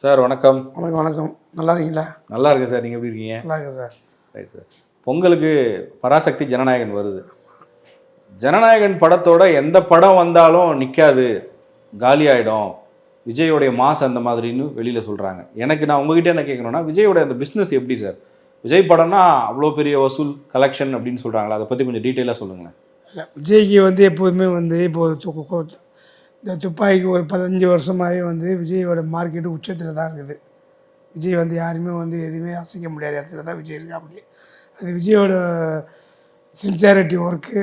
Sir வணக்கம். வணக்கம் வணக்கம். நல்லா இருக்கீங்களா? நல்லா இருக்கேன் சார். நீங்கள் எப்படி இருக்கீங்க? நல்லா இருக்கேன் சார். Right sir. பொங்கலுக்கு பராசக்தி ஜனநாயகன் வருது. ஜனநாயகன் படத்தோட எந்த படம் வந்தாலும் நிற்காது, காலியாகிடும், விஜயோடைய மாஸ் அந்த மாதிரின்னு வெளியில் சொல்கிறாங்க. நான் உங்ககிட்ட என்ன கேட்கணுன்னா, விஜயோட அந்த பிஸ்னஸ் எப்படி சார்? விஜய் படம்னா அவ்வளோ பெரிய வசூல் கலெக்ஷன் அப்படின்னு சொல்கிறாங்களா? அதை பற்றி கொஞ்சம் டீட்டெயிலாக சொல்லுங்களேன். இல்லை, விஜய்க்கு எப்போதுமே இப்போ இந்த துப்பாக்கி ஒரு 15 வருஷமாகவே விஜயோட மார்க்கெட்டு உச்சத்தில் தான் இருக்குது. விஜய் யாருமே எதுவுமே அசைக்க முடியாத இடத்துல தான் விஜய் இருக்கா. அப்படி அது விஜயோட சின்சியாரிட்டி ஒர்க்கு,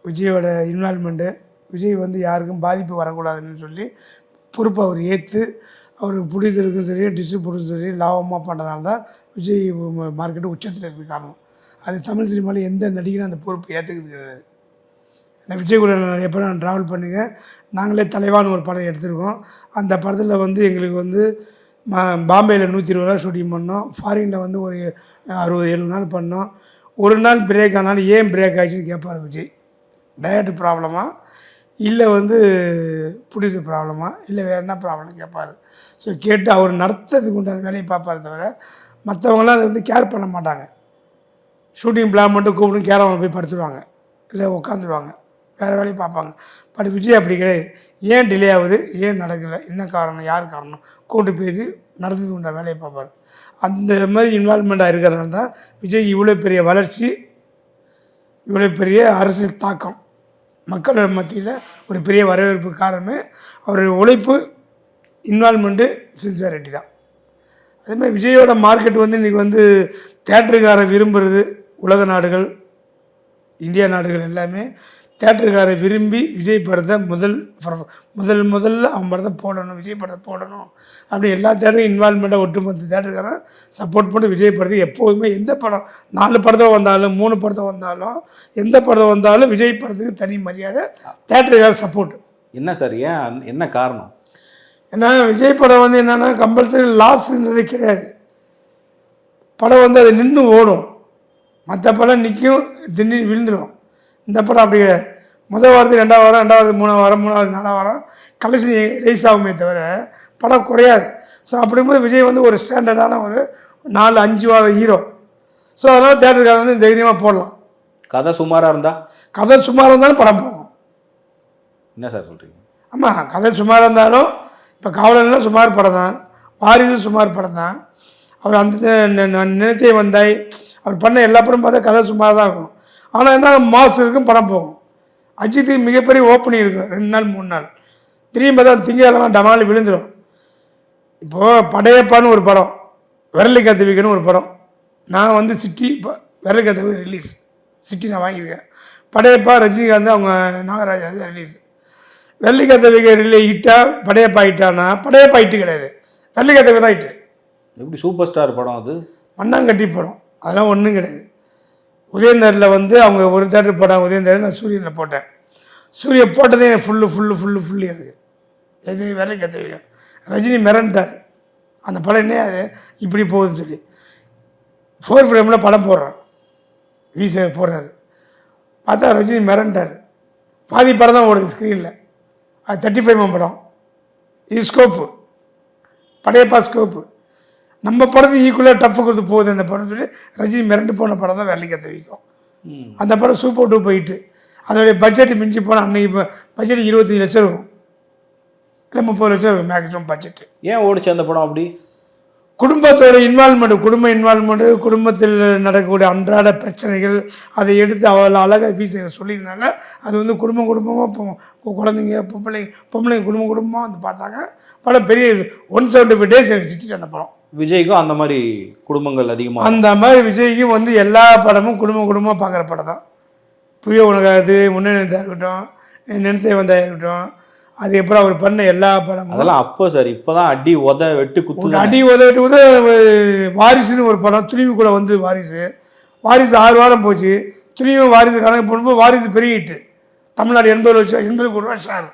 விஜயோட இன்வால்மெண்ட்டு, விஜய் யாருக்கும் பாதிப்பு வரக்கூடாதுன்னு சொல்லி பொறுப்பை அவர் ஏற்று அவருக்கு ப்ரொடியூசருக்கும் சரி டிஸ்ட்ரிபியூட்டரும் சரி லாபமாக பண்ணுறதுனால தான் விஜய் மார்க்கெட்டு உச்சத்தில் இருக்குது காரணம். அது தமிழ் சினிமாவில் எந்த நடிகரும் அந்த பொறுப்பு ஏற்றுக்கிறது கிடையாது. விஜய் கூட எப்போ நான் ட்ராவல் பண்ணுங்க, நாங்களே தலைவான்னு ஒரு படம் எடுத்திருக்கோம். அந்த படத்தில் எங்களுக்கு பாம்பேயில் 120 நாள் ஷூட்டிங் பண்ணோம். ஃபாரினில் ஒரு 60-70 நாள் பண்ணோம். ஒரு நாள் பிரேக் ஆனாலும் ஏன் பிரேக் ஆகிடுச்சின்னு கேட்பார் விஜய். டயட் ப்ராப்ளமா, இல்லை ப்ரொடியூசர் ப்ராப்ளமா, இல்லை வேறு என்ன ப்ராப்ளம் கேட்பார். ஸோ கேட்டு அவர் நடத்துறதுக்கு உண்டான வேலையை பார்ப்பார் தவிர மற்றவங்களாம் அதை கேர் பண்ண மாட்டாங்க. ஷூட்டிங் பிளான் மட்டும் கூப்பிட்டு கேரவங்களை போய் படுத்துடுவாங்க, இல்லை உட்காந்துடுவாங்க, வேறு வேலையை பார்ப்பாங்க. பட் விஜய் அப்படி கிடையாது. ஏன் டிலே ஆகுது, ஏன் நடக்கலை, என்ன காரணம், யார் காரணம் கூப்பிட்டு பேசி நடத்துறதுக்கு உண்டான வேலையை பார்ப்பார். அந்த மாதிரி இன்வால்மெண்ட்டாக இருக்கிறனால தான் விஜய் இவ்வளோ பெரிய வளர்ச்சி, இவ்வளோ பெரிய அரசியல் தாக்கம், மக்களோட மத்தியில் ஒரு பெரிய வரவேற்பு காரணமே அவருடைய உழைப்பு, இன்வால்மெண்ட்டு, சின்சியாரிட்டி தான். அதேமாதிரி விஜயோட மார்க்கெட் இன்றைக்கி தேட்டருக்காரை விரும்புகிறது. உலக நாடுகள், இந்தியா நாடுகள் எல்லாமே தேட்டருக்காரை விரும்பி விஜய் படத்தை முதல்ல அவன் படத்தை போடணும், விஜய் படத்தை போடணும் அப்படி எல்லா தேட்டரும் இன்வால்மெண்ட்டாக ஒட்டுமொத்த தேட்டருக்காரன் சப்போர்ட் பண்ணி விஜய் படத்தை எப்போதுமே எந்த படம் 4 படத்தை வந்தாலும் 3 படத்தை வந்தாலும் எந்த படத்தை வந்தாலும் விஜய் படத்துக்கு தனி மரியாதை, தேட்டருக்கார சப்போர்ட். என்ன சார், ஏன், என்ன காரணம்? ஏன்னா விஜய் படம் என்னென்னா கம்பல்சரி லாஸ்ன்றது கிடையாது. படம் அது நின்று ஓடும், மற்ற படம் நிற்கும், திடீர்னு விழுந்துடும். இந்த படம் அப்படி கிடையாது. முதல் வாரத்துக்கு 2ஆவது வாரம், 2ஆவது 3ஆவது வாரம், 3ஆவது 4ஆவது வாரம் கலெக்ஷன் ரைஸ் ஆகுமே தவிர படம் குறையாது. ஸோ அப்படிங்கும்போது விஜய் ஒரு ஸ்டாண்டர்டான ஒரு 4-5 வாரம் ஹீரோ. ஸோ அதனால் தேட்டருக்காரன் தைரியமாக போடலாம். கதை சுமாராக இருந்தாலும் படம் போகும். என்ன சார் சொல்கிறீங்க? ஆமாம், கதை சுமாராக இருந்தாலும் இப்போ காவலன்லாம் சுமார் படம் தான், வாரிசு சுமார் படம் தான். அவர் அந்த நினைத்தே வந்தாய் அவர் பண்ண எல்லா படமும் பார்த்தா கதை சுமாராக தான் இருக்கும். ஆனால் என்ன மாஸ் இருக்கும், படம் போகும். அஜித்துக்கு மிகப்பெரிய ஓப்பனிங் இருக்கும், 2 நாள் 3 நாள். திரும்பி தான் திங்கக்கிழமை டமாலி விழுந்துடும். இப்போது படையப்பான்னு ஒரு படம், விரலி கத்தவிக்கன்னு ஒரு படம். நான் சிட்டி இப்போ விரலி கத்தவி ரிலீஸ், சிட்டி நான் வாங்கியிருக்கேன். படையப்பா ரஜினிகாந்த் அவங்க நாகராஜா ரிலீஸ். வெள்ளி கத்தவிக்க ரிலீஸ் ஹிட்டா, படையப்பா ஹிட்டானா? படையப்பா ஹிட்டு கிடையாது, வெள்ளி கத்தவி தான் ஹிட்டு. எப்படி சூப்பர் ஸ்டார் படம் அது, மண்ணாங்கட்டி படம், அதெல்லாம் ஒன்றும் கிடையாது. உதயந்தரில் அவங்க ஒரு தேட்டர் போட்டாங்க, உதயந்தர் நான் சூரியனில் போட்டேன். சூரியன் போட்டதே எனக்கு ஃபுல்லு எனக்கு எது வேலை கற்றுக்க. ரஜினி மிரண்டார், அந்த படம் என்ன அது இப்படி போகுதுன்னு சொல்லி 4 ஃப்ரேமில் படம் போடுறான், வீச போடுறாரு. பார்த்தா ரஜினி மிரண்டார். பாதி படம் தான் ஓடுது ஸ்க்ரீனில். அது 35 படம். இது ஸ்கோப்பு, படையப்பா ஸ்கோப்பு. நம்ம படத்துக்கு ஈக்குவலாக டஃப் கொடுத்து போகுது அந்த படம் சொல்லி ரஜினி மிரண்டு போன படம் தான் வெள்ளி கற்று வைக்கும். அந்த படம் சூப்பர் 2 போயிட்டு அதோடைய பட்ஜெட் மிஞ்சி போனால் அன்றைக்கி பட்ஜெட் 25 லட்சம் இருக்கும், இல்லை 30 லட்சம் இருக்கும் மேக்ஸிமம் பட்ஜெட்டு. ஏன் ஓடிச்சு அந்த படம் அப்படி? குடும்ப இன்வால்மெண்ட்டு, குடும்பத்தில் நடக்கக்கூடிய அன்றாட பிரச்சனைகள் அதை எடுத்து அவ்வளோ அழகாக வீச சொல்லியிருந்தாங்க. அது குடும்பமாக குழந்தைங்க பொம்பளைங்க குடும்பமாக பார்த்தாங்க. படம் பெரிய 175 days சிட்டிட்டு அந்த படம். விஜய்க்கும் அந்த மாதிரி குடும்பங்கள் அதிகமாக, அந்த மாதிரி விஜய்க்கும் எல்லா படமும் குடும்பமாக பார்க்குற படம் தான். புதிய உலகத்து முன்னணித்தாக இருக்கட்டும், நினைத்தே வந்தாயாக இருக்கட்டும், அதுக்கப்புறம் அவர் பண்ண எல்லா படமும் அதெல்லாம் அப்போ சார். இப்போ தான் அடி உத வெட்டு குத்து, அடி உத வெட்டு. வாரிசுன்னு ஒரு படம் துணிவு கூட வாரிசு 6 வாரம் போச்சு. துணிவு வாரிசு கணக்கு போடும்போது வாரிசு பெரிய ஹிட்டு. தமிழ்நாடு 80 கோடி ரூபா ஷேர்.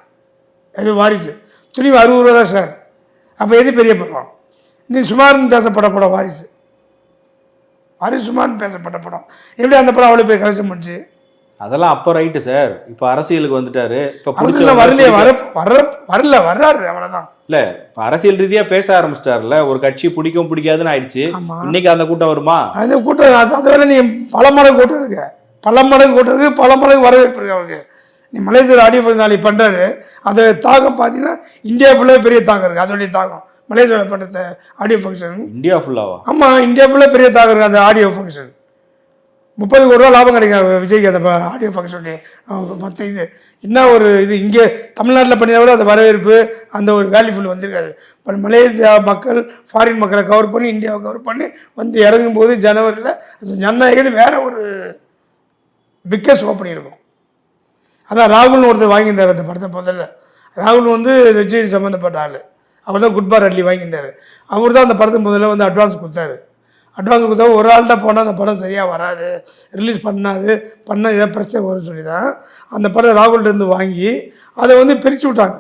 அது வாரிசு. துணிவு 60 ரூபா தான் ஷேர். அப்போ எது பெரிய படம்? இன்னைக்கு சுமார்னு பேசப்பட்ட படம் வாரிசு சுமார்னு பேசப்பட்ட படம். எப்படி அந்த படம் அவ்வளோ பெரிய கலெக்ஷன் பண்ணிச்சு? அதெல்லாம் அப்போ ரைட்டு சார். இப்போ அரசியலுக்கு வந்துட்டாரு. இப்போ அரசியலில் வரலையே, வர்றாரு அவ்வளோதான். இல்லை, இப்போ அரசியல் ரீதியாக பேச ஆரம்பிச்சிட்டாருல. ஒரு கட்சி பிடிக்கும் பிடிக்காதுன்னு ஆயிடுச்சு. ஆமாம், இன்னைக்கு அந்த கூட்டம் வருமா? அந்த கூட்டம் அதை விட நீ பல மடங்கு கூட்டம் இருக்கு, பல மடங்கு வரவேற்பு இருக்கு அவருக்கு. நீ மலேசியாவில் ஆடியோ ஃபங்க்ஷன் நாளைக்கு பண்ணுறாரு, அதோட தாக்கம் பார்த்தீங்கன்னா இந்தியா ஃபுல்லாக பெரிய தாக்கம் இருக்குது. அதோடைய தாக்கம் மலேசியாவில் பண்ணுற ஆடியோ ஃபங்க்ஷன் இந்தியா ஃபுல்லாவா? ஆமாம், இந்தியா ஃபுல்லாக பெரிய தாக்கம் இருக்குது. அந்த ஆடியோ ஃபங்க்ஷன் 30 கோடி ரூபா லாபம் கிடைக்கும் விஜய்க்கு அந்த ஆடியோ ஃபங்க்ஷனுடைய மற்ற இது என்ன ஒரு இது. இங்கே தமிழ்நாட்டில் பண்ணியதை விட அந்த வரவேற்பு அந்த ஒரு வேல்யூஃபுல் வந்திருக்காது. இப்போ மலேசியா மக்கள் ஃபாரின் மக்களை கவர் பண்ணி இந்தியாவை கவர் பண்ணி வந்து இறங்கும்போது ஜனவரியில் ஜனநாயகத்து வேறு ஒரு பிக்கஸ்ட் ஓப்பனிங் இருக்கும். அதான் ராகுல்னு ஒருத்தர் வாங்கியிருந்தார் அந்த படத்தை. முதல்ல ராகுல் வந்து விஜய் சம்மந்தப்பட்ட ஆள். அவர் தான் குட்பார் அட்லி வாங்கியிருந்தார். அவர் தான் அந்த படத்தை முதல்ல வந்து அட்வான்ஸ் கொடுத்தாரு. அட்வான்ஸ் கொடுத்தா ஒரு ஆள்கிட்ட போனால் அந்த படம் சரியாக வராது, ரிலீஸ் பண்ணால் ஏதாவது பிரச்சனை வரும்னு சொல்லி தான் அந்த படத்தை ராகுல்கிட்டருந்து வாங்கி அதை வந்து பிரித்து விட்டாங்க.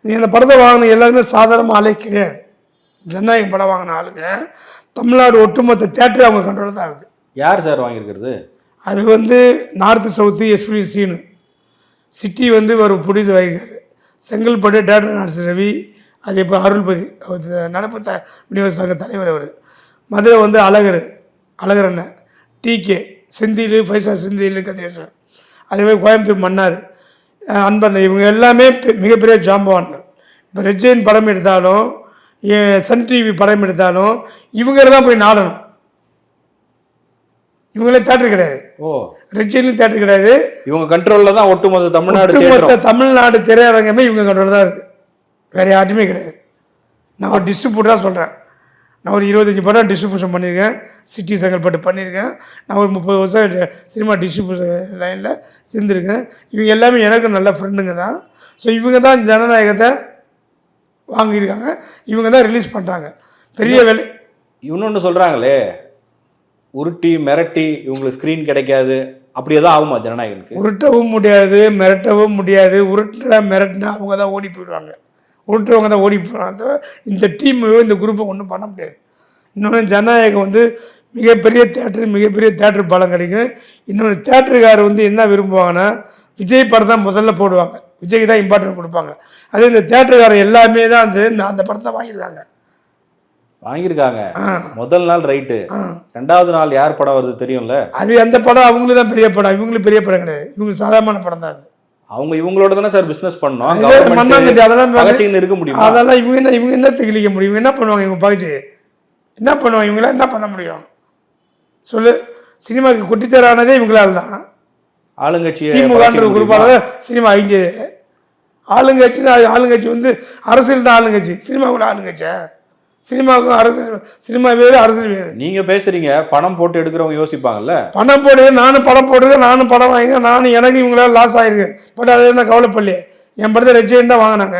நீ அந்த படத்தை வாங்கின எல்லாருமே சாதாரண ஆளே கிடையாது. ஜனநாயகம் படம் வாங்கின ஆளுங்க தமிழ்நாடு ஒட்டுமொத்த தேட்டரு அவங்க கண்ட்ரோலில் தான் இருக்குது. யார் சார் வாங்கியிருக்கிறது? அது வந்து north south SP Seenu city வந்து ஒரு புடிச்சு வாங்கியிருக்காரு. செங்கல்பட்டு டேரக்டர் நாட்ஸ் ரவி, அது இப்போ அருள்பதி அவர் நடப்பு விநியோக சங்க தலைவர். அவர் மதுரை வந்து அழகர் அண்ணன், டிகே செந்தில், 5 ஸ்டார் செந்தில் கதிரேசன், அதேமாதிரி கோயம்புத்தூர் மன்னார், அன்பண்ணன், இவங்க எல்லாமே மிகப்பெரிய ஜாம்பவான்கள். இப்போ ரெட் ஜெயின் படம் எடுத்தாலும் சன் டிவி படம் எடுத்தாலும் இவங்க தான் போய் நாடணும். இவங்களே தேட்டர் கிடையாது. ஓ, ரெட் ஜெயிலும் தேட்டர் கிடையாது. இவங்க கண்ட்ரோலில் தான் ஒட்டுமொத்த தமிழ்நாடு திரையரங்கமே இவங்க கண்ட்ரோலில் தான் இருக்குது. வேறு யார்ட்டுமே கிடையாது. நான் ஒரு டிஸ்ட்ரிபியூட்டராக சொல்கிறேன். நான் ஒரு 25 படம் டிஸ்ட்ரிபியூஷன் பண்ணியிருக்கேன். சிட்டி செங்கல்பட்டு பண்ணியிருக்கேன். நான் ஒரு 30 வருஷம் சினிமா டிஸ்ட்ரிபியூஷன் லைனில் இருந்திருக்கேன். இவங்க எல்லாமே எனக்கு நல்ல ஃப்ரெண்டுங்க தான். ஸோ இவங்க தான் ஜனநாயகத்தை வாங்கியிருக்காங்க, இவங்க தான் ரிலீஸ் பண்ணுறாங்க. பெரிய வேலை. இன்னொன்று சொல்கிறாங்களே, உருட்டி மிரட்டி இவங்களுக்கு ஸ்க்ரீன் கிடைக்காது, அப்படி எதாவது ஆகுமா ஜனநாயகனுக்கு? உருட்டவும் முடியாது, மிரட்டவும் முடியாது. மிரட்டினா அவங்க தான் ஓடி போயிடுவாங்க, உருட்டுறவங்க தான் ஓடி போயிடுவாங்க. இந்த டீம் இந்த குரூப்பை ஒன்றும் பண்ண முடியாது. இன்னொன்று ஜனநாயகம் வந்து மிகப்பெரிய தேட்டர் பலம் கிடைக்கும். இன்னொன்று தேட்டருக்கார் வந்து என்ன விரும்புவாங்கன்னா விஜய் படம் தான் முதல்ல போடுவாங்க, விஜய்க்கு தான் இம்பார்ட்டன்ட் கொடுப்பாங்க. அதே இந்த தேட்டருக்காரர் எல்லாமே தான் அந்த படத்தை வாங்கியிருக்காங்க. முதல் நாள் ரைட்டு, 2வது நாள் யார் படம் வருது தெரியும்ல. அது அந்த படம் அவங்களுக்கு தான் பெரிய படம், இவங்களுக்கு பெரிய படம் கிடையாது. இவங்களுக்கு சாதாரண படம் தான் அது. அவங்க இவங்களோட தானே சார் பிஸ்னஸ் பண்ணணும். அதெல்லாம் இருக்க முடியும். அதெல்லாம் இவங்க என்ன தெளிக்க முடியும்? இவங்க என்ன பண்ணுவாங்க? இவங்க பகிச்சு என்ன பண்ணுவாங்க? இவங்களாம் என்ன பண்ண முடியும் சொல்லு? சினிமாவுக்கு குட்டித்தரானதே இவங்களால தான். ஆளுங்கட்சி திமுகன்ற குரூப்பால தான் சினிமா அழிஞ்சது. ஆளுங்கட்சி வந்து அரசியல் தான் ஆளுங்கட்சி, சினிமாவுக்குள்ள ஆளுங்கட்சி. சினிமாவுக்கும் அரசியல், சினிமா வேறு அரசியல் வேறு. நீங்க பேசுறீங்க, பணம் போட்டு எடுக்கிறவங்க யோசிப்பாங்கல்ல. பணம் போடுவேன், நானும் படம் போட்டுருக்கேன், நானும் படம் வாங்கிங்க, நானும் எனக்கு இவங்களால லாஸ் ஆகிருக்கு. பட் அது என்ன கவலைப்படலையே. என் படத்தை ரெட் ஜெயின் தான் வாங்கினாங்க.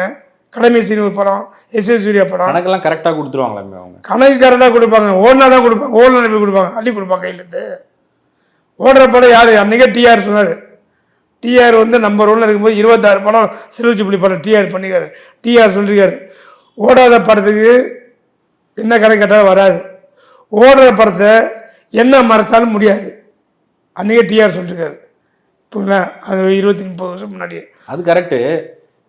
கடமை சீன் ஒரு படம், எஸ் சூர்யா படம். கணக்கெல்லாம் கரெக்டாக கொடுத்துருவாங்களே அவங்க? கணக்கு கரெக்டாக கொடுப்பாங்க, ஓடனா தான் கொடுப்பாங்க, ஓடலாம் எப்படி கொடுப்பாங்க? அள்ளி கொடுப்பாங்க கையிலேருந்து. ஓடுற படம் யார்? அன்றைக்கே டிஆர் சொன்னார். டிஆர் வந்து நம்பர் 1 இருக்கும்போது 26 படம் சிறுவச்சிப்புலி படம் டிஆர் பண்ணிக்காரு. டிஆர் சொல்லியிருக்காரு, ஓடாத படத்துக்கு என்ன கணக்கு கேட்டாலும் வராது, ஓடுற படத்தை என்ன மறைச்சாலும் முடியாது. அன்றைக்கே டிஆர் சொல்லியிருக்காரு. இப்போங்களா, அது 20-30 வருஷம் முன்னாடியே. அது கரெக்டு.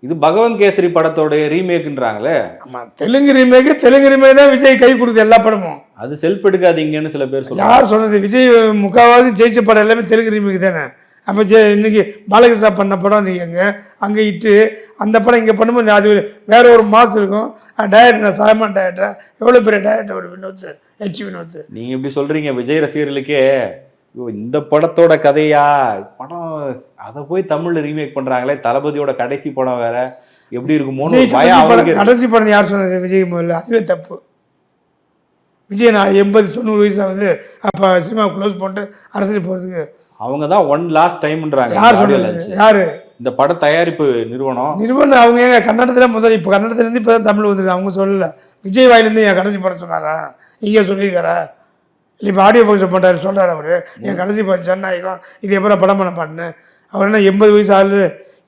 இது பகவந்த் கேசரி படத்தோடைய ரீமேக்குன்றாங்களே. ஆமாம், தெலுங்கு ரீமேக் தான் விஜய் கை கொடுக்குது எல்லா படமும். அது செல்ஃப் எடுக்காதீங்கன்னு சில பேர் சொல்லுவாங்க. யார் சொன்னது? விஜய் முக்கால்வாசி ஜெயிச்ச படம் எல்லாமே தெலுங்கு ரீமேக் தானே. அப்போ இன்னைக்கு பாலகிருஷ்ணா பண்ண படம் நீங்கள் அங்கே இட்டு அந்த படம் இங்கே பண்ணும்போது அது வேற ஒரு மாதம் இருக்கும். டேரக்டர் நான் சாயமான டேரக்டர், எவ்வளோ பெரிய டேரக்டர் ஒரு வினோத், வினோத். நீங்கள் இப்படி சொல்கிறீங்க, விஜய் ரசிகர்களுக்கே இந்த படத்தோட கதையா படம், அதை போய் தமிழ்ல ரீமேக் பண்றாங்களே. தளபதியோட கடைசி படம் வேற, எப்படி இருக்குமோ கடைசி படம் யார் சொன்னது? விஜய் முதல்ல, அதுவே தப்பு. விஜய் நான் 80-90 வயசு ஆகுது, அப்போ சினிமா க்ளோஸ் பண்ணிட்டு அரசியல் போகிறதுக்கு அவங்க தான் ஒன் லாஸ்ட் டைம்ன்றாங்க. யார் சொன்னது? யார்? இந்த பட தயாரிப்பு நிறுவனம். அவங்க எங்கள் கன்னடத்தில் முதல்ல, இப்போ கன்னடத்துலேருந்து இப்போ தான் தமிழ் வந்துருக்கு. அவங்க சொல்லலை. விஜய் வாயிலேருந்து என் கடைசி படம் சொன்னாரா? இங்கே சொல்லியிருக்காரா? இல்லை இப்போ ஆடியோ ஃபங்க்ஷன் பண்ணுறாரு சொல்கிறார் அவர். என் கடைசி படம் ஜனநாயகம், இது எப்போ படம் பண்ண பாட்டுன்னு. அவர் என்ன 80 வயசு ஆளு,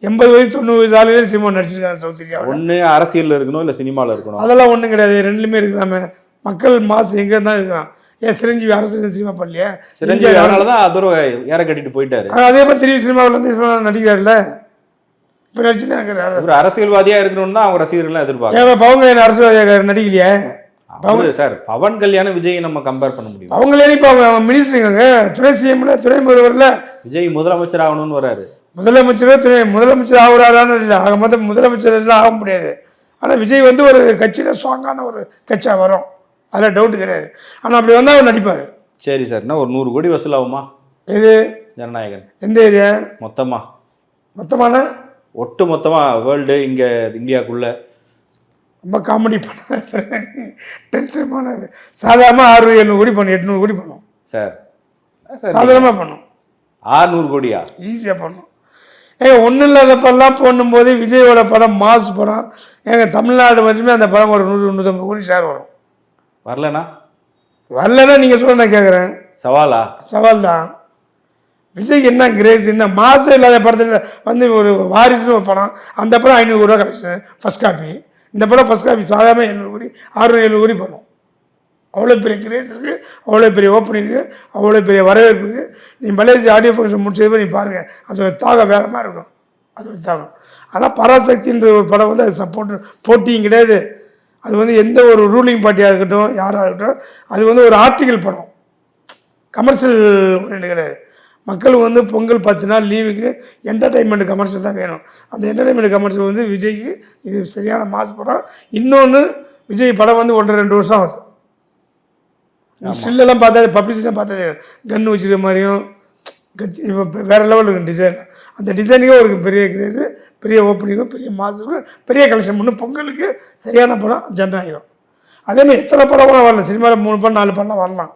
80 வயசு 90 வயசு ஆளுலேயே சினிமா நடிச்சிருக்காரு சவுத் இந்தியா. ஒன்று அரசியலில் இருக்கணும், இல்லை சினிமாவில் இருக்கணும். அதெல்லாம் ஒன்றும் கிடையாது, ரெண்டுலேயுமே இருக்கலாமே. மக்கள் மாசு எங்கே இருந்தாலும் இருக்கிறான். ஏன் சிரஞ்சீவி அரசு சினிமா பண்ணலையா? சிரஞ்சீவி அதனால தான் அதோட ஏற கட்டிட்டு போயிட்டாரு. அதே மாதிரி திடீர் சினிமாவில் வந்து நடிக்கிறாருல்ல, இப்போ நடிச்சு தான் இருக்கிறாரு. ஒரு அரசியல்வாதியா இருக்கணும்னு தான் அவங்க ரசிகர்கள்லாம் எதிர்பார்க்க. ஏன் பவன் கல்யாணம் அரசியல்வாதியாக நடிக்கலையே? சார் பவன் கல்யாணம் விஜய் நம்ம கம்பேர் பண்ண முடியும்? பவன் கல்யாணம் இப்போ அவங்க மினிஸ்டருங்க, துணை சிஎம்ல, துணை முதல்வரில். விஜய் முதலமைச்சர் ஆகணும்னு வராரு. முதலமைச்சர் ஆகுறாரான்னு இல்லை, ஆக மொத்தம் முதலமைச்சர் எல்லாம் ஆக முடியாது. ஆனால் விஜய் வந்து ஒரு கட்சியில் ஸ்ட்ராங்கான ஒரு கட்சியாக வரும், அதில் டவுட்டு கிடையாது. ஆனால் அப்படி வந்தால் அவர் நடிப்பார். சரி சார், என்ன ஒரு 100 கோடி வசூல் ஆகுமா இது ஜனநாயகன்? எந்த ஏரியா மொத்தமான ஒட்டு மொத்தமாக வேர்ல்டு இங்கே இந்தியாவுக்குள்ள? ரொம்ப காமெடி பண்ண டென்ஷனானது. சாதாரணமாக 600-700 கோடி பண்ணும், 800 கோடி பண்ணும் சார். சாதாரணமாக பண்ணும். 600 கோடியா? ஈஸியாக பண்ணும். ஒன்றும் இல்லாத படம்லாம் பண்ணும்போது விஜயோட படம் மாஸ் படம், தமிழ்நாடு வரையுமே அந்த படம் ஒரு 100-150 கோடி ஷேர் வரும். வரலன்னா நீங்கள் சொல்ல நான் கேட்குறேன். சவால் தான். விஜய்க்கு என்ன கிரேஸ், என்ன மாசம் இல்லாத படத்தில் வந்து ஒரு வாரிசுன்னு ஒரு படம், அந்த படம் 500 கோடி ரூபா கலெக்ஷன் ஃபஸ்ட் காப்பி. இந்த படம் ஃபஸ்ட் காப்பி சாதாரண 700 கோடி 600-700 கோடி பண்ணும். அவ்வளோ பெரிய கிரேஸ் இருக்குது, அவ்வளோ பெரிய ஓப்பனிங் இருக்குது, அவ்வளோ பெரிய வரவேற்பு இருக்குது. நீ மலேசியா ஆடியோ ஃபங்க்ஷன் முடிச்சது நீ பாருங்கள், அதோட தாகம் வேறு மாதிரி இருக்கும். அதோட தாகம். ஆனால் பராசக்தின்ற ஒரு படம் வந்து அது போட்டியும் கிடையாது. அது வந்து எந்த ஒரு ரூலிங் பார்ட்டியாக இருக்கட்டும், யாராக இருக்கட்டும், அது வந்து ஒரு ஆர்டிக்கல் படம், கமர்ஷியல் ஓரியன்ட் கிடையாது. மக்கள் வந்து பொங்கல் 10 நாள் லீவுக்கு என்டர்டெயின்மெண்ட் கமர்ஷியல் தான் வேணும். அந்த என்டர்டெயின்மெண்ட் கமர்ஷியல் வந்து விஜய்க்கு இது சரியான மாஸ் படம். இன்னொன்று, விஜய் படம் வந்து 1-2 வருஷம் ஆகுது. ஸ்டில்லெல்லாம் பார்த்தா, பப்ளிசிட்டிலாம் பார்த்தது கன்று வச்சுக்கிற மாதிரியும் இப்போ வேறு லெவலில் இருக்கும் டிசைன். அந்த டிசைனுக்கே ஒரு பெரிய கிரேஸு, பெரிய ஓப்பனிங்கும், பெரிய மாசுக்கும், பெரிய கலெக்ஷன் பண்ணு. பொங்கலுக்கு சரியான படம் ஜனநாயகம். அதேமாதிரி எத்தனை படம் கூட வரலாம், சினிமாவில் 3 படம் 4 படம்லாம் வரலாம்.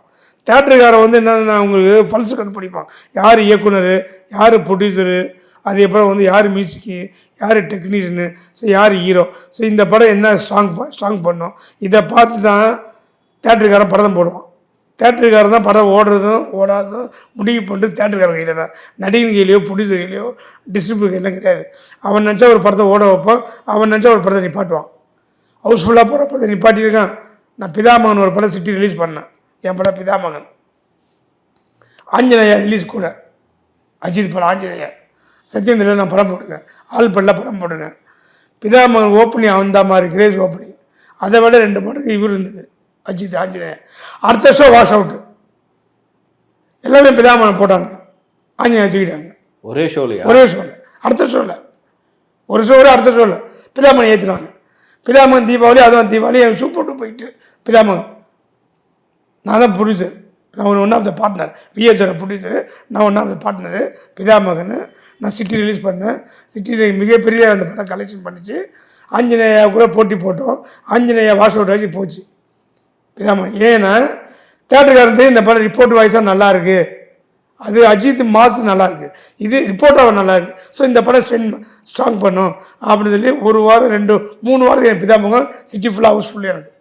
தேட்டருக்காரன் வந்து என்னென்னா அவங்களுக்கு பல்ஸு கண்டுபிடிப்பான், யார் இயக்குனர், யார் ப்ரொடியூசரு, அதுக்கப்புறம் வந்து யார் மியூசிக்கு, யார் டெக்னீஷியனு, ஸோ யார் ஹீரோ, ஸோ இந்த படம் என்ன ஸ்ட்ராங் பண்ணும், இதை பார்த்து தான் தேட்டருக்காரன் படம் போடுவான். தேட்டருக்காரன் தான் படம் ஓடுறதும் ஓடாததும் முடிவு பண்ணிட்டு தேட்டருக்காரன் கையில் தான். நடிகன் கையிலையோ ப்ரொடியூசர் கையிலையோ டிஸ்ட்ரிபியூட்டர் கையிலாம் கிடையாது. அவன் நினச்சா ஒரு படத்தை ஓட வைப்பான், அவன் நினச்சா ஒரு படத்தை நிப்பாட்டுவான். ஹவுஸ்ஃபுல்லாக போகிற படத்தை நிப்பாட்டியிருக்கான். நான் பிதாமகன் ஒரு படம் சிட்டி ரிலீஸ் பண்ணேன், என் படம் பிதாமகன். ஆஞ்சநேயா ரிலீஸ் கூட, அஜித் படம் ஆஞ்சநேயா. சத்யேந்திரில் நான் படம் போட்டிருக்கேன், ஆல்பட்டில் படம் போட்டிருக்கேன். பிதாமகன் ஓப்பனிங் அந்த மாதிரி கிரேஸ் ஓப்பனிங். அதை விட 2 மடங்கு இவர் இருந்தது, அஜித் ஆஞ்சநேயா. அடுத்த ஷோ வாஷ் அவுட்டு, எல்லாமே பிதாமகன் போட்டாங்க, ஆஞ்சநேயா தூக்கிட்டாங்க. ஒரே ஷோவில் அடுத்த ஷோவில் ஒரு ஷோவில் அடுத்த ஷோவில் பிதாமகன் ஏற்றுனாங்க. பிதாமகன் தீபாவளி, அதுவும் தீபாவளி, எனக்கு சூப்பர் டூ போயிட்டு. பிதாமகன் நான் தான் ப்ரொடியூசர், நான் ஒரு 1 ஆஃப் த பார்ட்னர். விஏத்தோட ப்ரொடியூசரு, நான் 1 ஆஃப் த பார்ட்னரு. பிதாமகன் நான் சிட்டி ரிலீஸ் பண்ணேன். சிட்டியில் மிகப்பெரிய அந்த படம் கலெக்ஷன் பண்ணிச்சு. ஆஞ்சநேயா கூட போட்டி போட்டோம், ஆஞ்சநேயா வாஷ் அவுட் ஆகி போச்சு பிதாமகன். ஏன்னா தேட்டருக்காரன் இந்த படம் ரிப்போர்ட் வாய்ஸாக நல்லாயிருக்கு, அது அஜித் மாசு நல்லாயிருக்கு, இது ரிப்போர்ட்டாக நல்லாயிருக்கு, ஸோ இந்த படம் ஸ்ட்ராங் பண்ணும் அப்படின்னு சொல்லி 1 வாரம் 2-3 வாரத்துக்கு என் பிதாமகன் சிட்டி ஃபுல்லாக ஹவுஸ்ஃபுல்லு. எனக்கு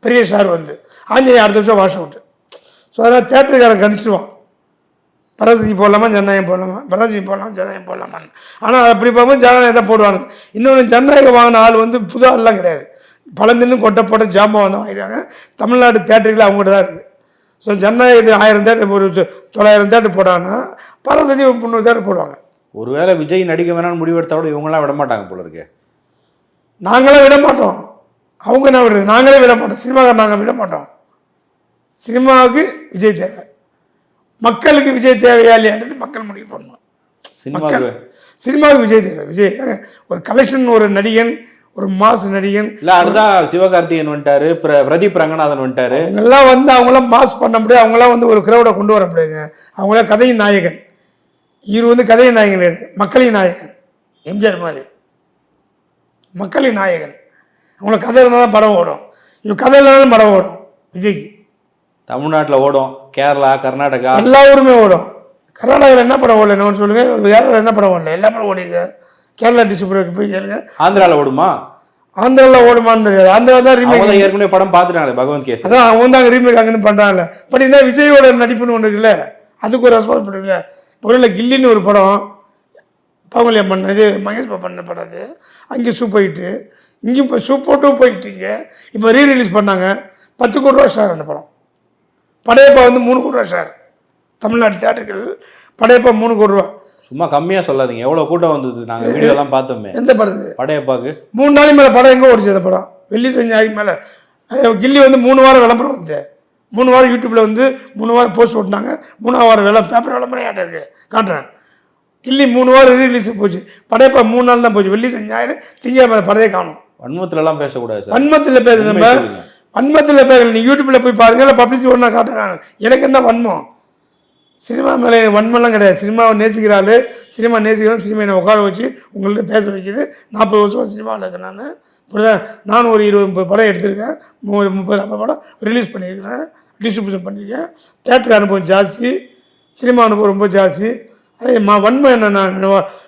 பெரிய ஷேர் வந்து ஆஞ்சநேயா அடுத்த வருஷம் வாஷ் அவுட்டு. ஸோ அதனால் தேட்டருக்காரன் கணிச்சிடுவான், பராசக்தி போடலாமா ஜனநாயகம் போடலாமா, பராசக்தி போடலாமா ஜனநாயகம் போடலாமான்னு. ஆனால் அப்படி பார்க்கும்போது ஜனநாயகம் தான் போடுவாங்க. இன்னொன்று, ஜனநாயகம் வாங்கின ஆள் வந்து புது ஆள்லாம் கிடையாது, பழந்தின்னு கொட்டை போட்ட ஜாம்பவன் தான் வாங்கிடுறாங்க. தமிழ்நாடு தேட்டருக்குள்ள அவங்ககிட்ட தான் இருக்குது. ஸோ ஜனநாயகத்துக்கு 1000 தேட்டர், ஒரு 900 தேட்டர் போடாங்கன்னா பராசக்தி 300 தேட்டர் போடுவாங்க. ஒருவேளை விஜய் நடிக்க வேணாம்னு முடிவெடுத்தோட இவங்களாம் விட மாட்டாங்க போல இருக்கு. நாங்களாம் விட மாட்டோம், அவங்க என்ன விடுறது, நாங்களே விட மாட்டோம். சினிமாக்காரர் நாங்கள் விட மாட்டோம். சினிமாவுக்கு விஜய் தேவை, மக்களுக்கு விஜய் தேவையா இல்லையான்றது மக்கள் முடிவு பண்ணணும். சினிமாவுக்கு விஜய் தேவை. விஜய் ஒரு கலெக்ஷன், ஒரு நடிகன், ஒரு மாஸ் நடிகன். இல்லை அதுதான் சிவகார்த்திகேயன் வந்துட்டாரு, பிரதீப் ரங்கநாதன் வந்துட்டாரு. அவங்கெல்லாம் வந்து அவங்களாம் மாஸ் பண்ண முடியாது, அவங்களாம் வந்து ஒரு கிரௌடை கொண்டு வர முடியாதுங்க. அவங்களாம் கதையின் நாயகன். இவர் வந்து கதையின் நாயகன் கிடையாது, மக்களின் நாயகன். எம்ஜிஆர் மாதிரி மக்களின் நாயகன். அவங்கள கதை இருந்தால் தான் படம் ஓடும், இவன் கதை இல்லைனாலும் படம் ஓடும். விஜய்க்கு தமிழ்நாட்டில் ஓடும், கேரளா, கர்நாடகா எல்லா ஊருமே ஓடும். கர்நாடகாவில் என்ன படம் ஓடல என்ன சொல்லுங்கள், கேரளாவில் என்ன படம் ஓடல, எல்லா படம் ஓடிங்க. கேரளா டிஸ்ட்ரிபியூட்டருக்கு போய் கேளுங்க. ஆந்திராவில் ஓடுமா? ஆந்திராவில் ஓடுமான்னு தெரியாது. ஆந்திரா தான் ரீமேக், ஏற்கனவே படம் பார்த்துட்டாங்க பகவந்த் கேஸ், அதான் அவங்க தான் ரீமேக் அங்கேருந்து பண்ணுறாங்கல்ல. பட் இந்த விஜயோட நடிப்புன்னு ஒன்று இருக்குல்ல, அதுக்கு ஒரு ரெஸ்பான்ஸ் பண்ணுறீங்கள. பொருள் கில்லின்னு ஒரு படம் பவங்கலியா பண்ண, இது மகேஷ் பாபு பண்ண படம், அது அங்கே சூப்பர் ஹிட்டு, இங்கேயும் இப்போ சூப்பர் டூ போயிட்டுங்க. இப்போ ரீரிலீஸ் பண்ணாங்க, 10 கோடி ரூபா ஷேர் அந்த படம். படையப்பா வந்து 3 கோடி ரூபா ஷேர். தமிழ்நாட்டு தியேட்டர்கள் படையப்பா 3 கோடி ரூபா. சும்மா கம்மியாக சொல்லாதீங்க, எவ்வளோ கூட்டம் வந்தது, நாங்கள் வீடியோலாம் பார்த்தோமே. எந்த படத்துக்கு? படையப்பாக்கு 3 நாளைக்கு மேலே படம் எங்கே ஓடிச்சு அந்த படம்? வெள்ளி சனி ஞாயிறு மேலே. கில்லி வந்து 3 வாரம் விளம்பரம் வந்து 3 வாரம் யூடியூப்பில் வந்து 3 வாரம் போஸ்ட் ஓட்டினாங்க. 3ஆவது வாரம் பேப்பர் விளம்பரம் ஏன்ட்ட இருக்கு காட்டுறேன். கில்லி 3 வாரம் ரீலீஸ் போச்சு. படையப்பா 3 நாள் தான் போச்சு. வெள்ளி சனி ஞாயிறு திங்கக்கிழமை படத்தையே காணும். வன்மத்துலலாம் பேசக்கூடாது சார். வன்மத்தில் பேச நம்ம வன்மத்தில் பேசல. நீ யூடியூப்பில் போய் பாருங்க, இல்லை பப்ளிசிட்டி ஒன்றா காட்டுறாங்க. எனக்கு என்ன வன்மம்? சினிமா மேலே வன்மெல்லாம் கிடையாது. சினிமாவை நேசிக்கிறாள், சினிமா நேசிக்கிறாள். சினிமா என்னை உட்கார வச்சு உங்கள்கிட்ட பேச வைக்கிது. 40 வருஷமாக சினிமாவில் இருக்கேன் நான். இப்படிதான் நானும் ஒரு 20-30 படம் எடுத்திருக்கேன். 30-40 படம் ரிலீஸ் பண்ணியிருக்கிறேன், டிஸ்ட்ரிபியூஷன் பண்ணியிருக்கேன். தேட்டர் அனுபவம் ஜாஸ்தி, சினிமா அனுபவம் ரொம்ப ஜாஸ்தி. அதே வன்மை என்ன, நான்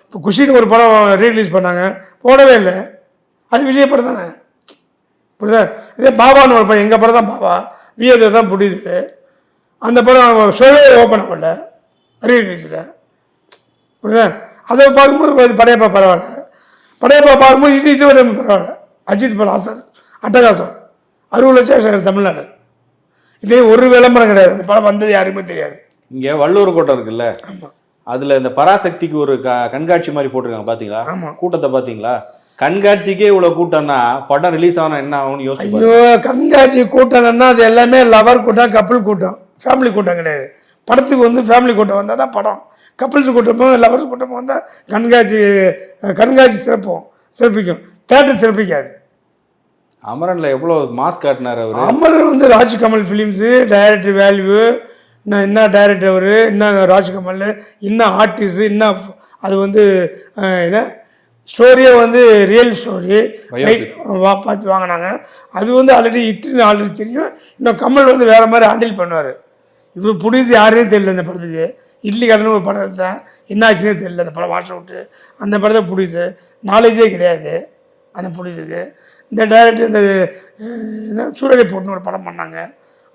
இப்போ குஷின்னு ஒரு படம் ரீரிலீஸ் பண்ணாங்க, போடவே இல்லை. அது விஜய் படம் தானே. இப்படிதான் இதே பாபான்னு ஒரு படம், எங்கள் படம் தான் பாபா, விஜய் தான் ப்ரொடியூசரு. அந்த படம் ஷோவே ஓப்பன் ஆகல ரீரிலீஸில். இப்படிதான் அதை பார்க்கும்போது படையப்பா பரவாயில்ல. படையப்பா பார்க்கும்போது இது விட பரவாயில்ல. அஜித் படம் அசல் அட்டகாசம் 60 லட்சம் ஷேர் தமிழ்நாடு. இதுலேயும் ஒரு விளம்பரம் கிடையாது. அந்த படம் வந்தது யாருக்குமே தெரியாது. இங்கே வள்ளூர் கோட்டம் இருக்குல்ல, ஆமாம், அதில் இந்த பராசக்திக்கு ஒரு கண்காட்சி மாதிரி போட்டிருக்காங்க, பார்த்தீங்களா? ஆமாம். கூட்டத்தை பார்த்தீங்களா? கண்காட்சிக்கே இவ்வளோ கூட்டம்னா படம் ரிலீஸ் ஆனால் என்ன ஆகும்னு யோசிச்சு. ஐயோ, கண்காட்சி கூட்டம்னா அது எல்லாமே லவர் கூட்டம், கப்புள் கூட்டம், ஃபேமிலி கூட்டம் கிடையாது. படத்துக்கு வந்து ஃபேமிலி கூட்டம் வந்தால் தான் படம். கப்புள்ஸ் கூட்டமும் லவர்ஸ் கூட்டமும் வந்தால் கண்காட்சி சிறப்பிக்கும். தேட்டர் சிறப்பிக்காது. அமரனில் எவ்வளோ மாஸ் காட்டினார் அவர். அமரன் வந்து ராஜ்கமல் ஃபிலிம்ஸு டைரக்டர் வேல்யூ, இன்னும் என்ன டைரக்டர் அவர், இன்னும் ராஜ்கமல், இன்னும் ஆர்டிஸ்ட்டு, இன்னும் அது வந்து என்ன ஸ்டோரியே வந்து ரியல் ஸ்டோரி பார்த்து வாங்கினாங்க. அது வந்து ஆல்ரெடி ஹிட்டுன்னு ஆல்ரெடி தெரியும். இன்னும் கமல் வந்து வேறு மாதிரி ஹேண்டில் பண்ணுவார். இப்போ புடிச்சு யாருன்னே தெரியல இந்த படத்துக்கு. இட்லி கடைன்னு ஒரு படம் எடுத்தேன், என்ன ஆச்சுன்னே தெரியல. அந்த படம் வாஷ் அவுட்டு. அந்த படத்தை புடிச்சு நாலேஜே கிடையாது அந்த புடிச்சுக்கு. இந்த டைரக்டர் இந்த என்ன சூரரை போட்டுன்னு ஒரு படம் பண்ணாங்க,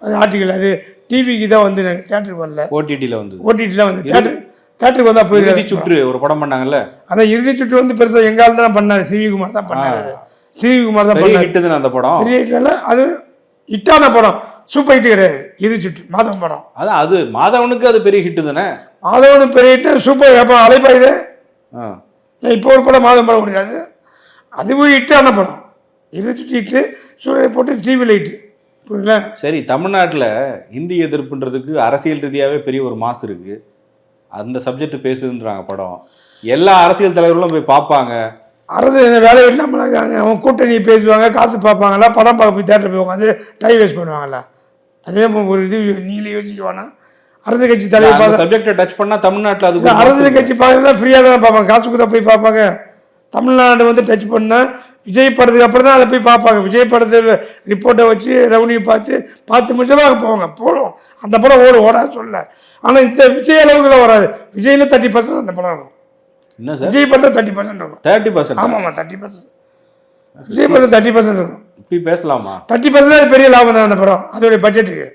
அது ஆர்டிக்கல். அது டிவிக்கு தான் வந்து எனக்கு தேட்டருக்கு வரல, ஓடிடியில் வந்து தேட்டருக்கு வந்தால் போயிருக்காது. சுற்று ஒரு படம் பண்ணாங்கல்ல, அதான் இறுதி சுற்று வந்து பெருசாக எங்கால் தான் பண்ணார். சிவி குமார் தான் பண்ணார். சிவி குமார் தான் பண்ணார். அந்த படம் பெரிய ஹிட்ல அது ஹிட்டான படம், சூப்பர் ஹிட் கிடையாது. இறுதி சுற்று மாதவன் படம். அதான் அது மாதவனுக்கு அது பெரிய ஹிட்டு தானே. மாதவனுக்கு பெரிய ஹிட்டு, சூப்பர் அப்போ அலைப்பாயுது. இப்போ ஒரு படம் மாதவன் படம் முடியாது, அதுவும் ஹிட்டான படம். இறுதி சுற்று ஹிட்டு, சூரிய போட்டு டிவியில் ஹிட்டு. புரியல. சரி, தமிழ்நாட்டில் இந்தி எதிர்ப்புன்றதுக்கு அரசியல் ரீதியாகவே பெரிய ஒரு மாசு இருக்குது. அந்த சப்ஜெக்ட் பேசுதுன்றாங்க படம். எல்லா அரசியல் தலைவர்களும் போய் பார்ப்பாங்க. அரசு வேலை இல்லாமல் இருக்காங்க. அவங்க கூட்டணி பேசுவாங்க, காசு பார்ப்பாங்களா, படம் பார்க்க போய் தேட்டர் போய் உட்காந்து டைம் வேஸ்ட் பண்ணுவாங்களா? அதே ஒரு இது நீங்களே யோசிக்குவானா? அரசியல் கட்சி தலைவர் பார்த்து சப்ஜெக்டை டச் பண்ணால் தமிழ்நாட்டில் அது அரசியல் கட்சி பார்க்கறதுலாம் ஃப்ரீயாக தான் பார்ப்பாங்க, காசுக்கு தான் போய் பார்ப்பாங்க. தமிழ்நாடு வந்து டச் பண்ணால் விஜய் படத்துக்கு அப்புறம் தான் அதை போய் பார்ப்பாங்க. விஜய் படத்தில் ரிப்போர்ட்டை வச்சு ரெவன்யூ பார்த்து முடிச்சமாக போவாங்க. போடும் அந்த படம் ஓடாது சொல்ல. ஆனால் இந்த விஜய் அளவுக்குள்ள வராது. விஜயில் 30% அந்த படம் இருக்கும். என்ன சார், விஜய் படத்தில் 30% இருக்கும். 30%? ஆமாம்மா, 30%. விஜய் படத்தில் 30% இருக்கும். இப்படி பேசலாமா? 30% அது பெரிய லாபம் தான் அந்த படம். அதோடைய பட்ஜெட்டுக்கு,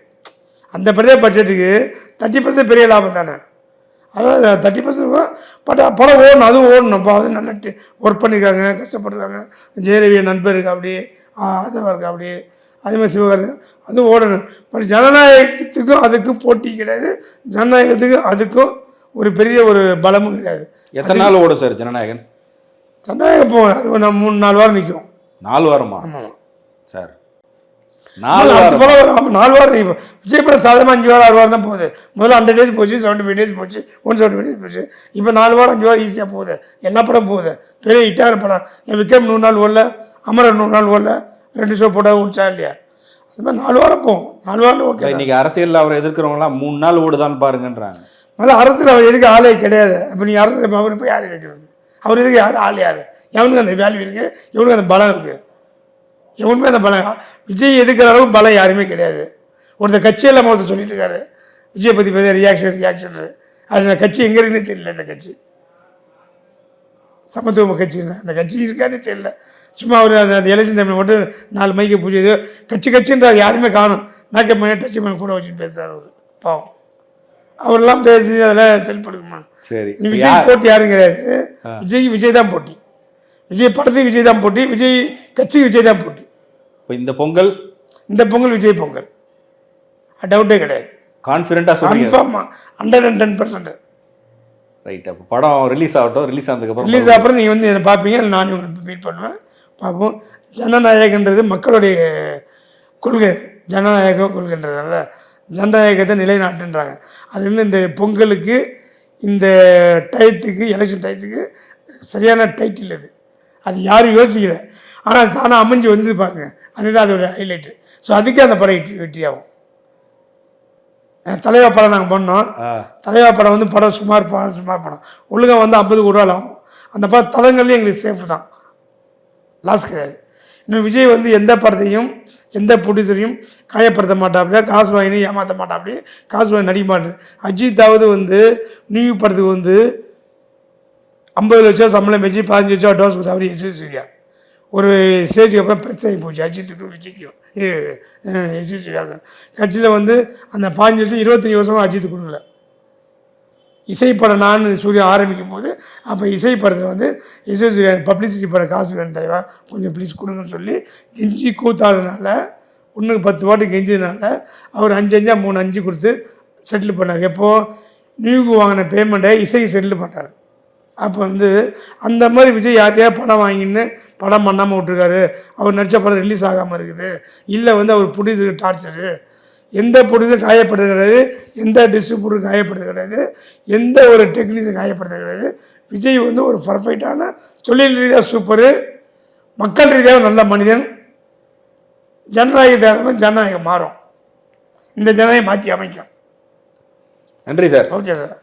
அந்த பட்ஜெட்டுக்கு 30% பெரிய லாபம் தானே. அதாவது 30% இருக்கும். பட் படம் ஓடணும், அதுவும் ஓடணும். இப்போ வந்து நல்லா ஒர்க் பண்ணியிருக்காங்க, கஷ்டப்பட்டுருக்காங்க. ஜெயரவி நண்பர் இருக்கா அப்படி, அதவா இருக்கா அப்படி, அதே மாதிரி சிவகார்த்தி, அதுவும் ஓடணும். பட் ஜனநாயகத்துக்கும் அதுக்கும் போட்டி கிடையாது. ஜனநாயகத்துக்கும் அதுக்கும் ஒரு பெரிய ஒரு பலமும் கிடையாது. எத்தனை நாள் ஓடும் சார் ஜனநாயகன்? ஜனநாயகம் போகும், அது நம்ம 3-4 வாரம் நிற்கும். 4 வாரமா? ஆமாம் சார், 4 வாரம். ஆமாம், 4 வாரம். இப்போ விஜய் படம் சாதமாக 5 வாரம் 6 வாரம் தான் போகுது. முதல்ல 100 days போச்சு, 75 days போச்சு, 175 days போச்சு. இப்போ 4 வாரம் 5 வாரம் ஈஸியாக போகுது. எல்லா படம் போகுது. பெரிய ஹிட்டான படம். என் விக்ரம் 100 நாள் ஓடல, அமரன் 100 நாள் ஓடல, 2 ஷோ போட்டால் ஓடிச்சா இல்லையா? அது மாதிரி 4 வாரம் போகும். 4 வாரம் ஓகே. இன்னைக்கு அரசியலில் அவரை எதிர்க்கிறவங்களாம் 3 நாள் ஓடுதான்னு பாருங்கன்றாங்க. முதல்ல அரசியல் அவர் எதுக்கு ஆளே கிடையாது. இப்போ நீங்கள் அரசியல் அவரு போய் யார் எதிர்க்கிறது? அவர் எதுக்கு ஆள் யார்? எவனுக்கு அந்த வேல்யூ இருக்குது, எவனுக்கு அந்த பலம் இருக்குது? எவனுமே அந்த பலம் விஜய் எதுக்கிற அளவுக்கு பலம் யாருமே கிடையாது. ஒருத்தர் கட்சியெல்லாம் ஒருத்தர் சொல்லிட்டு இருக்காரு விஜய் பற்றி பேச ரியாக்ஷன். அது அந்த கட்சி எங்கே இருக்குன்னே தெரியல. இந்த கட்சி சமத்துவ கட்சின்னு அந்த கட்சி இருக்கானே தெரியல. சும்மா அவர் அந்த எலெக்ஷன் டைமில் மட்டும் 4 மைக்கு பூஜை ஏதோ கட்சின்றார், யாருமே காணும். மேக்கப் பண்ணி டச் பண்ணி கூட வச்சுன்னு பேசுகிறார் அவர். பாவம், அவரெல்லாம் பேசி அதெல்லாம் செல்படுக்குமா? சரி, விஜய் போட்டி யாரும் கிடையாது. விஜய் தான் போட்டி. விஜய் படத்துக்கு விஜய் தான் போட்டி, விஜய் கட்சிக்கு விஜய் தான் போட்டி. இப்போ இந்த பொங்கல் இந்த பொங்கல் விஜய் பொங்கல், டவுட்டே கிடையாது. கான்ஃபிடென்ட்டாக சொல்லுங்க. கன்ஃபார்மாக 110%. ரைட். அப்போ படம் ரிலீஸ் ஆகட்டும். ரிலீஸ் ஆனதுக்கப்புறம் ரிலீஸ் அப்புறம் நீங்கள் வந்து என்னை பார்ப்பீங்க, இல்லை நானும் உங்களுக்கு மீட் பண்ணுவேன், பார்ப்போம். ஜனநாயகன்றது மக்களுடைய கொள்கை, ஜனநாயக கொள்கைன்றதுனால ஜனநாயகத்தை நிலைநாட்டுன்றாங்க. அது வந்து இந்த பொங்கலுக்கு, இந்த டயத்துக்கு, எலெக்ஷன் டயத்துக்கு சரியான டைட்டில் அது. அது யாரும் யோசிக்கல, ஆனால் அது தானாக அமைஞ்சு வந்து பாருங்க, அதுதான் அதோட ஹைலைட்டு. ஸோ அதுக்கே அந்த படம் வெற்றியாகும். தலைவா படம் நாங்கள் பண்ணோம். தலைவா படம் வந்து படம் சுமார் படம் ஒழுங்காக வந்து 50 கோடி ரூபா ஆகும். அந்த படம் தளங்கள்லேயும் எங்களுக்கு சேஃப் தான், லாஸ் கிடையாது. இன்னும் விஜய் வந்து எந்த படத்தையும் எந்த ப்ரொடியூசரையும் காயப்படுத்த மாட்டாப்புல, காசு வாங்கி ஏமாற்ற மாட்டாப்புல, காசு வாங்கி நடிக்க மாட்டேன். அஜித்தாவது வந்து நியூ படத்துக்கு வந்து 50 லட்சம் சம்பளம் வச்சு 15 லட்சம் அட்வான்ஸ் கொடுத்தா அவர் சூர்யா. ஒரு ஸ்டேஜுக்கு அப்புறம் பிரச்சனை போச்சு அஜித்துக்கும் விஜய்க்கும், சூர்யாவுக்கும். கட்சியில் வந்து அந்த 15 லட்சம் 25 வருஷமாக அஜித்து கொடுக்கல. இசைப்படம் நான் சூர்யா ஆரம்பிக்கும் போது, அப்போ இசைப்படத்தில் வந்து சூர்யா பப்ளிசிட்டி படம் காசு வேணும் தலைவா, கொஞ்சம் ப்ளீஸ் கொடுங்கன்னு சொல்லி கெஞ்சி கூத்தாடுறதுனால, 1க்கு 10 பாட்டு கெஞ்சதுனால அவர் 5 3 கொடுத்து செட்டில் பண்ணார். எப்போது நியூக்கு வாங்கின பேமெண்ட்டை இசைக்கு செட்டில் பண்ணுறாரு. அப்போ வந்து அந்த மாதிரி விஜய் யார்கிட்டயா படம் வாங்கின்னு படம் பண்ணாமல் விட்டுருக்காரு, அவர் நடித்த படம் ரிலீஸ் ஆகாமல் இருக்குது, இல்லை வந்து அவர் ப்ரொடியூசருக்கு டார்ச்சரு, எந்த ப்ரொடியூசரும் காயப்படுறது கிடையாது, எந்த டிஸ்ட்ரிபியூட்டரும் காயப்படுறது கிடையாது, எந்த ஒரு டெக்னீஷியன் காயப்படுறது கிடையாது. விஜய் வந்து ஒரு பர்ஃபெக்டான தொழில் ரீதியாக சூப்பரு, மக்கள் ரீதியாக நல்ல மனிதன். ஜனநாயக ஜனநாயகம் மாறும், இந்த ஜனநாயகம் மாற்றி அமைக்கும். நன்றி சார். Okay sir.